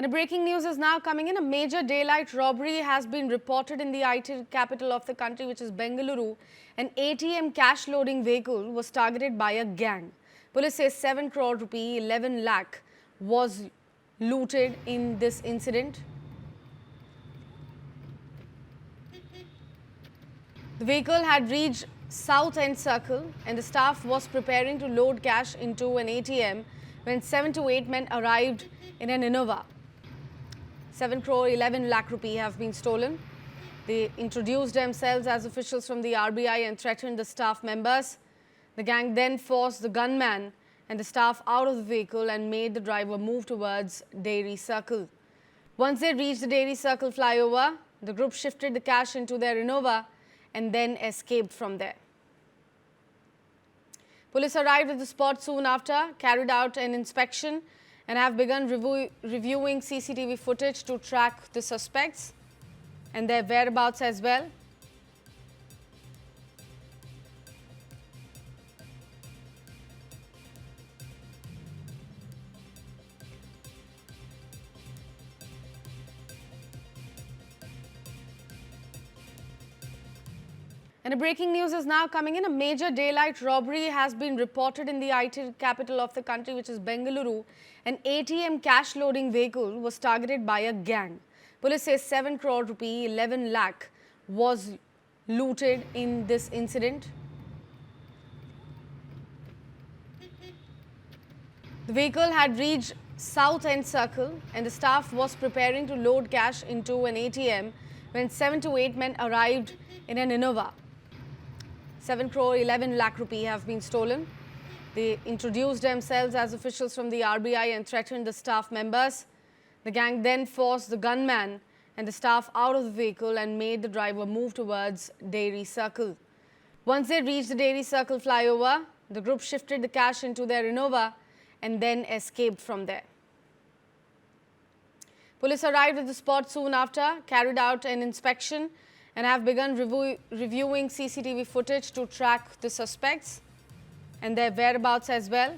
And a breaking news is now coming in. A major daylight robbery has been reported in the IT capital of the country, which is Bengaluru. An ATM cash loading vehicle was targeted by a gang. Police says 7 crore rupee, 11 lakh was looted in this incident. The vehicle had reached South End Circle and the staff was preparing to load cash into an ATM when 7 to 8 men arrived in an Innova. 7 crore 11 lakh rupee have been stolen. They introduced themselves as officials from the RBI and threatened the staff members. The gang then forced the gunman and the staff out of the vehicle and made the driver move towards Dairy Circle. Once they reached the Dairy Circle flyover, the group shifted the cash into their Innova and then escaped from there. Police arrived at the spot soon after, carried out an inspection and have begun reviewing CCTV footage to track the suspects and their whereabouts as well. And a breaking news is now coming in. A major daylight robbery has been reported in the IT capital of the country, which is Bengaluru. An ATM cash loading vehicle was targeted by a gang. Police says 7 crore rupee, 11 lakh was looted in this incident. The vehicle had reached South End Circle and the staff was preparing to load cash into an ATM when 7 to 8 men arrived in an Innova. 7 crore 11 lakh rupee have been stolen. They introduced themselves as officials from the RBI and threatened the staff members. The gang then forced the gunman and the staff out of the vehicle and made the driver move towards Dairy Circle. Once they reached the Dairy Circle flyover, the group shifted the cash into their Innova and then escaped from there. Police arrived at the spot soon after, carried out an inspection and have begun reviewing CCTV footage to track the suspects and their whereabouts as well.